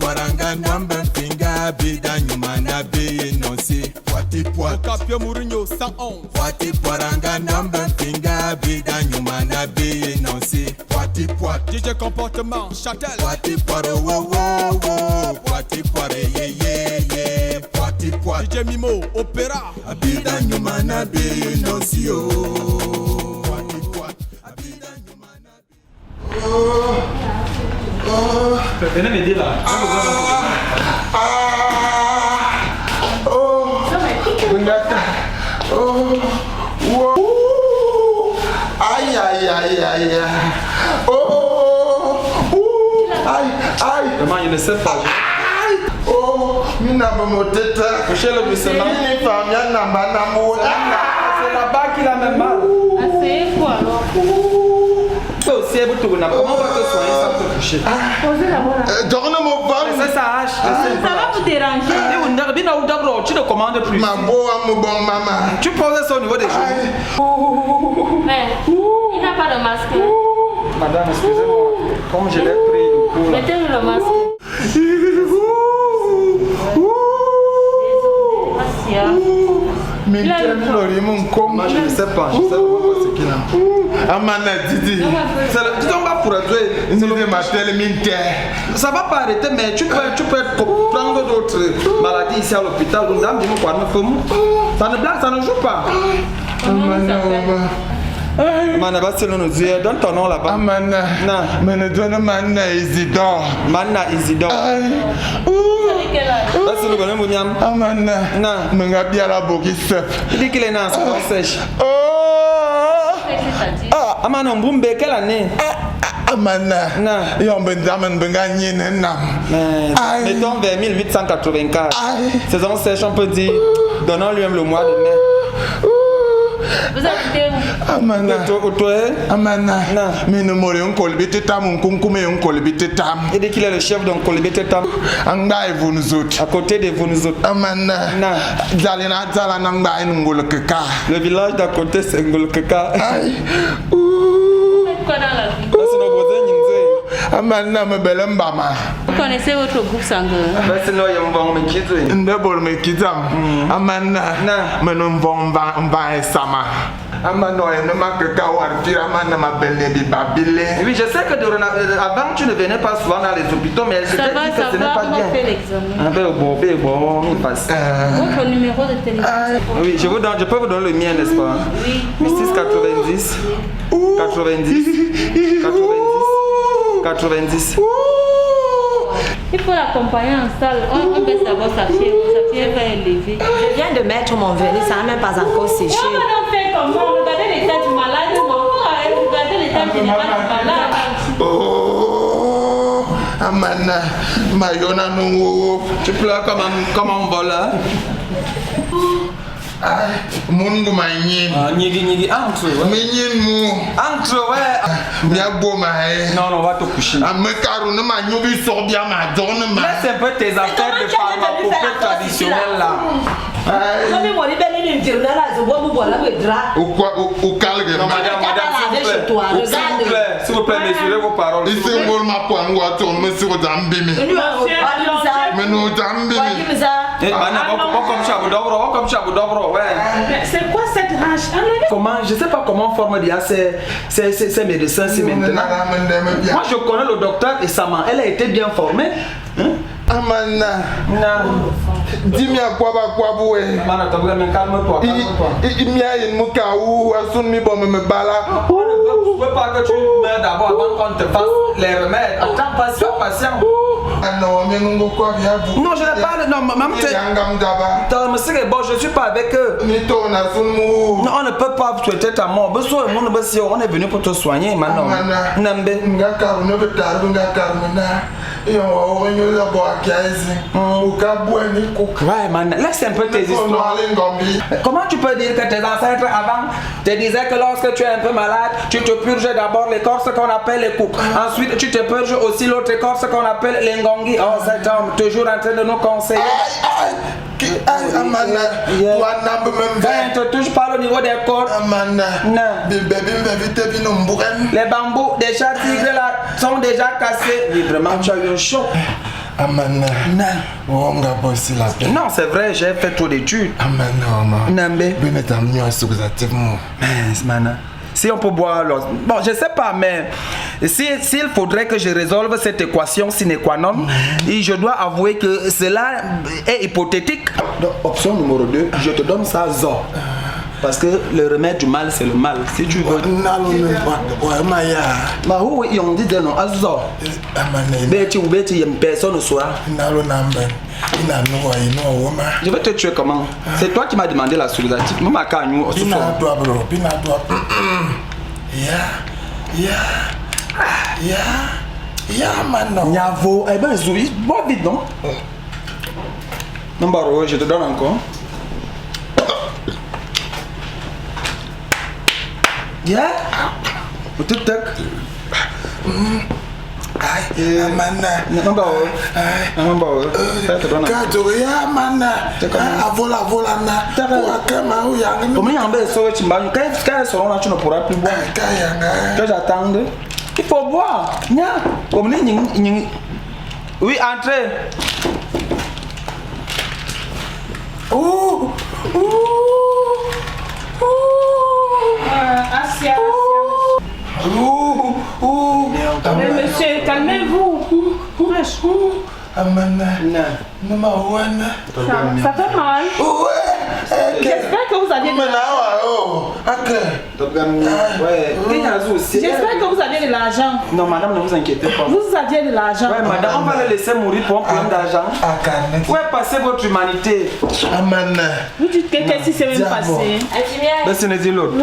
Poiranga namba finga bida nyuma na be non c'est poiti poit. Capio Mourinho 111. Poiti Poiranga namba finga bida nyuma na be non c'est poiti poit. DJ comportement Châtel. Poiti poire wo wo wo. Poiti poire ye ye ye. Poiti poit. DJ Mimo Opéra. Bida nyuma na be non c'est oh. Poiti poit. Bida nyuma na be. Venez m'aider là. Aïe aïe aïe aïe. Oh. Aïe aïe. Comment il ne sait pas. Oh, mina bomoteta. Couchez le musulman. Ni famille namba namo. C'est là-bas qu'il a même mal. C'est quoi alors? Toi aussi, comment on va te soigner sans te coucher? Posez la voix. Dorne mon bon. C'est ça, H. Ça va vous déranger? Tu ne commandes plus. Ma beau mon bon maman. Tu poses ça au niveau des genoux. Mais il n'a pas de masque. Madame, excusez-moi. Comme je l'ai pris au cours là. Mettez-lui le masque. Mais quel fleurit mon com. Moi, je ne sais pas. Je sais pas ce qu'il a. Amana Didi. Tu tombes pas pour adouer. C'est le matel minte. Ça va pas arrêter, mais tu peux prendre d'autres maladies ici à l'hôpital. Ça ne blague, ça ne joue pas. Amana. Mana Basselo nous dit, donne ton nom là-bas. Amana. Mais ne donne Mana Isidore. Mana Isidore. Basselo connaît mon niam. Amana. Non. Menga bien la bokisse. Il dit qu'il est né en saison sèche. Oh. Ah, Amana Mbumbe, quelle année? Amana. Non. Yon bendamen benganyi nenam. Mettons vers 1884. Saison sèche, on peut dire. Donnons-lui le mois de mai. Vous habitez où? Amana. Amana. Mais ne mourir un colbite tam, un concoumé un colbite tam. Il dit qu'il est le chef d'un colbite tam. Anga et vous nous autres. À côté de vous nous autres. Amana. Zalina Zalananga et Ngolokeka. Le village d'à côté c'est Ngolokeka. Aïe. Vous faites quoi dans la vie? Amana me belem bama. Vous connaissez votre groupe sanguin? Ndebol me kizam. Amana. Me non vont va sama. Amano et ne ma que kawar firama ma belle bi babile. Oui, je sais que avant tu ne venais pas souvent dans les hôpitaux, mais je t'ai dit que ce n'est pas bien. Fait l'examen. Ah ben bon, il passe. Votre numéro de téléphone? Oui, je peux vous donner le mien, n'est-ce pas? Oui. 690 90. Il faut l'accompagner en salle. On baisse d'abord sa fièvre va élever. Je viens de mettre mon vernis, ça n'a même pas encore séché. Non, mais on fait comment? Regardez l'état du malade. Regardez l'état général du malade. Oh, Amana, Mayona no. Tu pleures comme un voleur. Mungu manyin. Nyigi, entre. Menyin mu. Entre, ouais. Miagbo mahe. Non, on va te coucher. Amekaru ne ma nyobi sort bien ma donne ma. Laisse un peu tes affaires de pharmacopée traditionnelles là. Au calme. Non, madame, s'il vous plaît, mesurez vos paroles. Ici, on m'a pas envoyé monsieur Dambimi. Mais nous Dambimi. Comme Chabou ouais. C'est quoi cette rage? Comment, je sais pas comment on forme déjà ces médecins si maintenant. Moi je connais le docteur et Sama, elle a été bien formée. Amana. Dis-moi quoi boué. Amana, calme-toi. Il m'y a une mouka ou un son mi bon me bala. Je veux pas que tu meurs d'abord avant qu'on te fasse les remèdes. Attends, patient. Non, mais nous quoi bien vous. Non, je n'ai pas. Non, maman, je suis pas avec eux. Non, on ne peut pas traiter ta mort. On est venu pour te soigner maintenant. Ouais, man, laisse un peu tes histoires. Comment tu peux dire que tes ancêtres avant te disaient que lorsque tu es un peu malade, tu te purges d'abord l'écorce qu'on appelle les coupes. Ensuite, tu te purges aussi l'autre écorce qu'on appelle les ngongi. Oh, cet homme, toujours en train de nous conseiller. Ne te touche pas au niveau des cordes. Les bambous des chats tigres là sont déjà cassés. Oui, vraiment, tu as eu un choc. Amana. On va bosser la peine. Non, c'est vrai, j'ai fait trop d'études. Amana. Nambe. Oui, mais t'as mis un associativement. Mana. Si on peut boire alors. Bon, je sais pas, mais s'il faudrait que je résolve cette équation sine qua non, et je dois avouer que cela est hypothétique. Donc, option numéro 2, je te donne ça zo. Parce que le remède du mal, c'est le mal. Si tu veux. Bah oui, on dit non, azo. Beti ou beti, personne ne saura. Je vais te tuer comment? C'est toi qui m'as demandé la solidarité. Moi, ma canne, Nyavo, eh ben, Zoui, bois vite, non? Non, Baro, je te donne encore. Yeah? Tout tac. Amana. Non, Baro. Non, Baro. Je te donne encore. Comment il y a un bel sauvé, tu m'as dit, quand elles seront là, tu ne pourras plus boire. Que j'attende. Il faut boire. Oui, entrez. Asia. Mais monsieur, calmez-vous. Amana. Ça fait mal. J'espère que vous aviez de J'espère que vous aviez de l'argent. Non, madame, ne vous inquiétez pas. Vous aviez de l'argent. Ouais, madame, on va le laisser mourir pour un problème d'argent. Où est passée votre humanité? Amana. Vous dites que qu'est-ce qui s'est même passé? Infirmière, Laissez nous dire l'autre.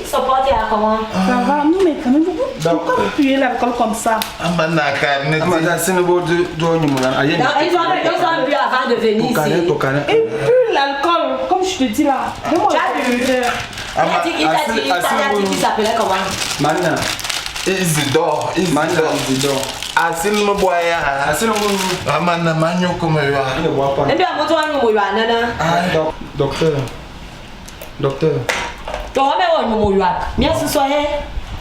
ils sont portés à comment? Ça va, non mais quand même, pourquoi vous puyez l'alcool comme ça? Amana, Madame, c'est nouveau de Ils ont bu avant de venir ici. Et puis l'alcool, comme je te dis là. Tu as bu? Il a dit qu'il s'appelait comment? Mana. Isidore. Asil me boya. Asil me Amana manyo comme yo. Il ne boit pas. Et bien, moi, je vais Docteur.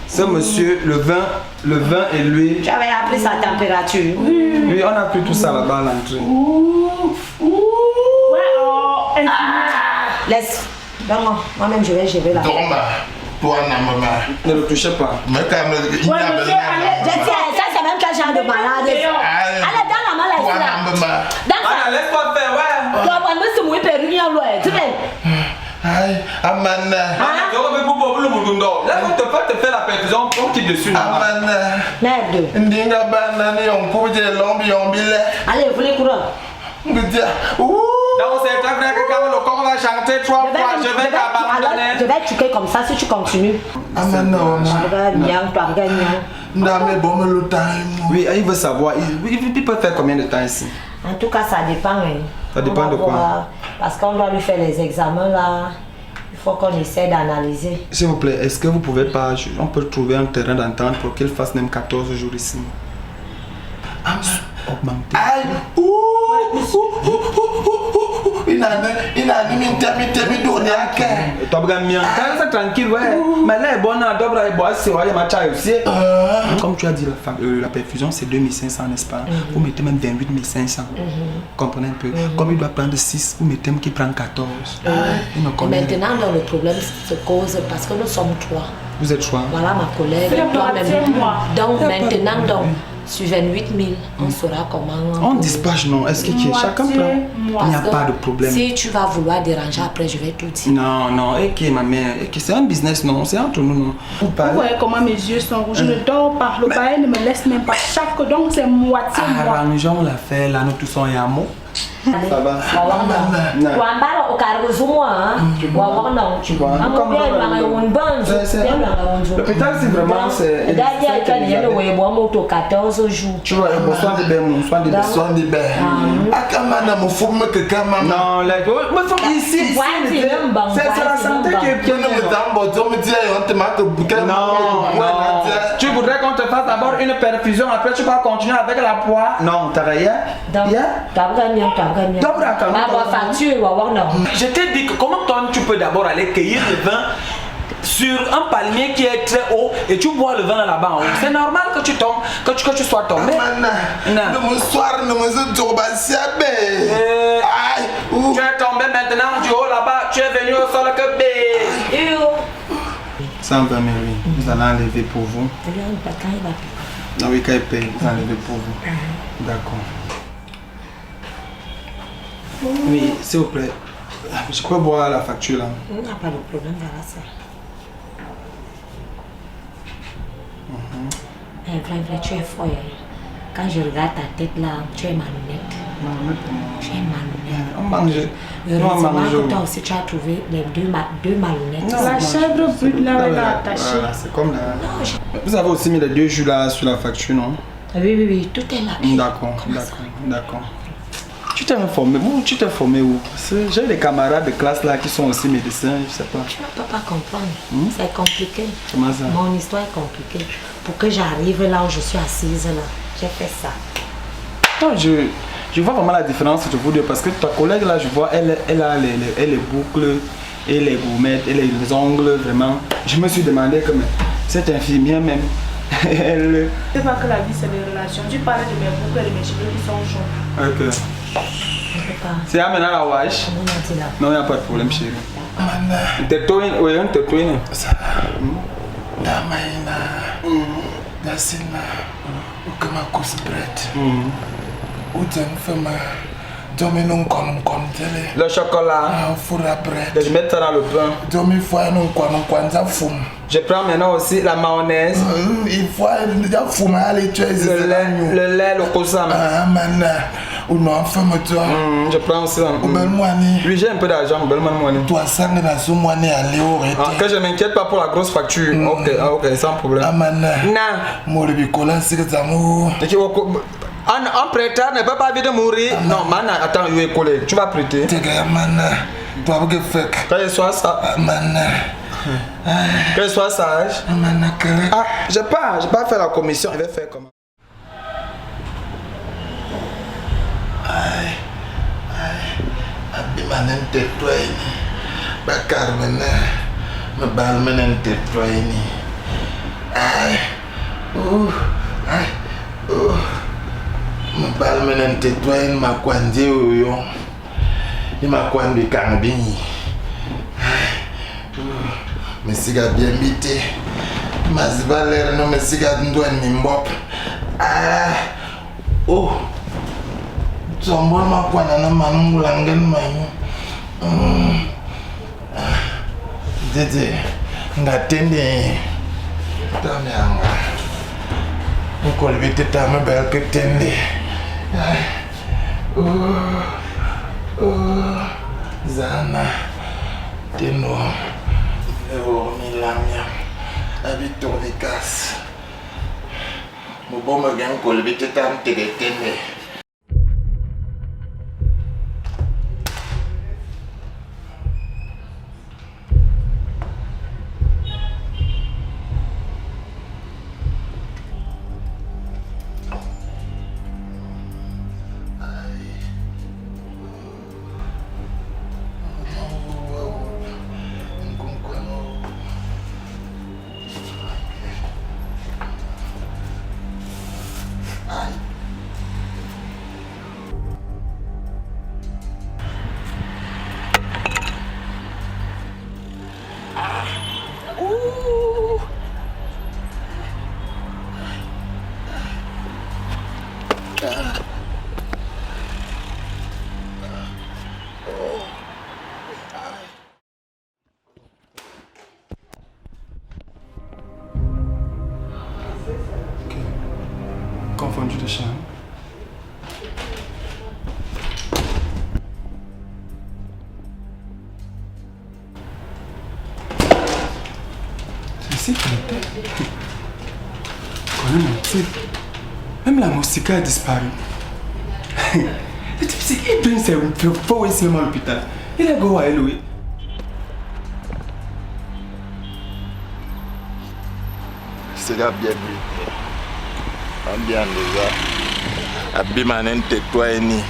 Ce monsieur, le vin et l'huile. Tu avais appris sa température. Oui, on a pris tout ça là-bas à l'entrée. Laisse. Moi-même, je vais gérer là. Toi, maman. Ne le touchez pas. Mais quand même, il y a Ça, c'est même quel genre de malade. Allez, dans la maladie là. Anna, laisse-moi faire, ouais. Tu vas prendre ce mouille péruvien, tu sais. Aïe, Amana. Laisse-moi te faire la perfusion, on quitte dessus. Amana. Merde. Ndinga banane on peut dire l'ombi ombile. Allez, vous les courants. Donc c'est vrai que quand le corps va chanter 3 fois, je vais t'abandonner. Je vais te tuer comme ça si tu continues. Amana. Oui, il veut savoir. Il peut faire combien de temps ici? En tout cas, ça dépend. Ça dépend de quoi? Parce qu'on doit lui faire les examens là. Il faut qu'on essaie d'analyser. S'il vous plaît, est-ce que vous pouvez pas, on peut trouver un terrain d'entente pour qu'il fasse même 14 jours ici? Augmenter. Il a mis une termine donné à Quand c'est tranquille, ouais. Mais là, bon, comme tu as dit, la perfusion c'est 2500, n'est-ce pas? Vous mettez même 28 500. Comprenez un peu. Comme il doit prendre 6, vous mettez même qu'il prend 14. Maintenant, le problème se cause parce que nous sommes 3. Vous êtes 3. Voilà ma collègue. Donc maintenant, sur 28 000, on saura comment. On dispatche, non? Est-ce que chacun prend? Il n'y a pas de problème. Si tu vas vouloir déranger après, je vais tout dire. Non, ma mère, c'est un business, non? C'est entre nous, non? Vous voyez comment mes yeux sont rouges, je ne dors pas. Le bail ne me laisse même pas. Chaque donc c'est moitié moi. Arrangeons l'affaire, là, nous tous sommes à mot. Ça va. Tu vois. L'hôpital, c'est vraiment. C'est 14 jours. Tu vois, soin de bain. Non, ici, c'est la santé qui est. Non. Tu voudrais qu'on te fasse d'abord une perfusion, après tu vas continuer avec la poire? Non, t'as rien? Je t'ai dit que comment toi tu peux d'abord aller cueillir le vin sur un palmier qui est très haut et tu bois le vin là-bas en haut. C'est normal que tu tombes, que tu sois tombé. De mon soir, de mon zoto, tu es tombé maintenant du haut là-bas, tu es venu au sol que bé. Ça va, Mary. Nous allons enlever pour vous. Ah oui, quand il paye, vous enlevez pour vous. D'accord. Oui, s'il vous plaît. Je peux boire la facture là. Il n'y a pas de problème, voilà ça. Vrai, tu es folle. Quand je regarde ta tête là, tu es malhonnête. Tu es malhonnête. On mange. Heureusement que toi aussi tu as trouvé les deux malhonnettes. La chèvre brute là, elle est attachée. Voilà, c'est comme là. Vous avez aussi mis les 2 jours là sur la facture, non? Oui, tout est là. D'accord. Tu t'es informé, tu t'es formé où? J'ai des camarades de classe là qui sont aussi médecins, je sais pas. Tu ne peux pas comprendre, c'est compliqué. Comment ça? Mon histoire est compliquée. Pour que j'arrive là où je suis assise là, j'ai fait ça. Non, je vois vraiment la différence entre vous deux parce que ta collègue là, je vois, elle a les boucles et les gommettes et les ongles, vraiment. Je me suis demandé comme cette infirmière même, elle... C'est pas que la vie c'est des relations. Tu parlais de mes boucles et de mes cheveux qui sont jaunes. Ok. C'est maintenant la wash? Non, il n'y a pas de problème, chérie. T'es toi, oui, t'es toi. Damaina, Dassina, Ukama Kousbret, Utenfema, Dominon Kontele, Le chocolat. Foura bread, Je mets ça dans le pain. Domi Foyanon Kwanza Fum. Je prends maintenant aussi la mayonnaise. Il faut déjà fumer les choses. Le lait, le croissant. Ah, man, ou non, femme, toi. Je prends aussi un. Lui, j'ai un peu d'argent, toi, ça, on a soumouane à l'éo. Que je m'inquiète pas pour la grosse facture. Ok, sans problème. Ah, man, non. Moi, le bicola, c'est que ça mou. Un prêteur ne peut pas vite mourir. Non, man, attends, il est collé. Tu vas prêter. T'es gars, man. Toi, vous faites. Quand il soit ça. Man. Qu'elle soit sage. Ah, j'ai pas fait la commission, il va faire comment? Abimanen tetwaini. Bakar mena. Mebal menen tetwaini. Mebal menen tetwaini makwanze uyo. Imakwanbi kangabini. Mesiga bien bité. Mazibaler no mesiga ndwen mimbop. Zombol makwana na manungulangen mayu. Dede ngatende. Tamyanga. Ukol bité tame bel ke tende. Zana teno. Milamia, habito de casa. Mo bomba gang ko lebite tam tegetene. Confondu de chambre. C'est ici qu'il était. Connais mon type. Même la moustiquaire a disparu. Le type, il faut ici même à l'hôpital. Il est go à Eloï. C'est la bien vu. Bien déjà. Abimanen tetwaini.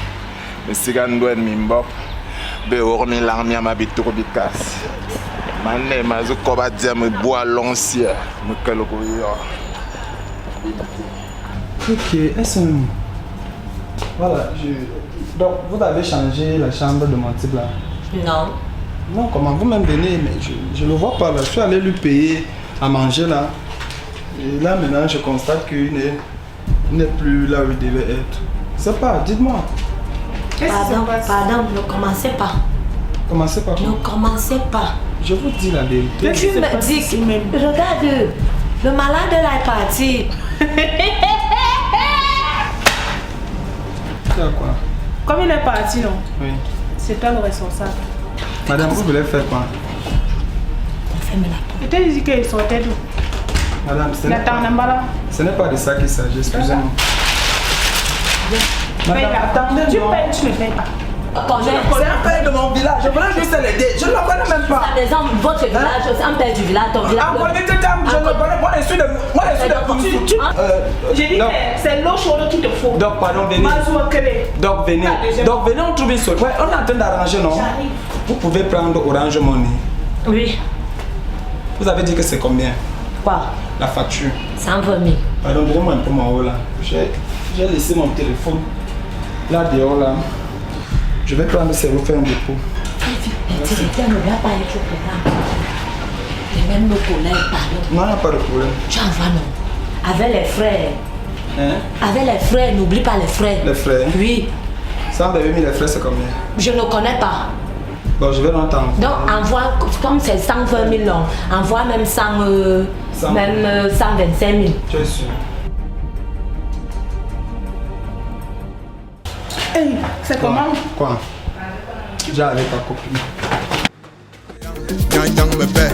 Mesiga ndwen mimbop. Be ormi langmi ama bituru bikas. Mané, je vais dire me bois l'ancien. Me quel Ok, est-ce un... Voilà, donc vous avez changé la chambre de mon type là? Non. Non, comment vous-même venez, mais je ne le vois pas là. Je suis allé lui payer à manger là. Et là maintenant je constate qu'il n'est plus là où il devait être. C'est pas, dites-moi. Pardon, ne commencez pas. Commencez par Ne quoi? commencez pas. Je vous dis la vérité. Tu me dis, regarde, le malade là est parti. C'est à quoi? Comme il est parti, non? Oui. C'est toi le responsable. Madame, vous voulez faire quoi? Fermez la porte. Je t'ai dit qu'il sortait d'où? Madame, ce n'est pas de ça qu'il s'agit, excusez-moi. Madame, attendez, Tu non. payes, tu ne payes pas. Attendez, C'est un père de mon village, je voulais juste l'aider. Je ne le connais même pas. la maison, votre village, c'est un père du village, ton village. En politique, je ne le connais pas. Moi, je suis de J'ai dit que c'est l'eau chaude qu'il te faut. Donc, pardon, venez. Donc, venez. Donc, venez, on trouve une solution. Ouais, on est en train d'arranger, non? Vous pouvez prendre Orange Money. Oui. Vous avez dit que c'est combien? Quoi? La facture. 120 000. Pardon, donnez-moi un peu mon haut là. J'ai laissé mon téléphone là dehors là. Je vais prendre ça et vous faire un dépôt. Le directeur ne va pas être au programme. Et même nos collègues, pardon. Non, il n'y a pas de problème. Tu envoies non. Avec les frères. Hein? Avec les frères, n'oublie pas les frères. Les frères? Oui. 120 000 les frères, c'est combien? Je ne connais pas. Bon, je vais l'entendre. Donc envoie, comme c'est 120 000 non, envoie même 125 000. Tu es sûr? Hey, c'est comment? Quoi? J'ai avec ta copine. Yang yang me paie,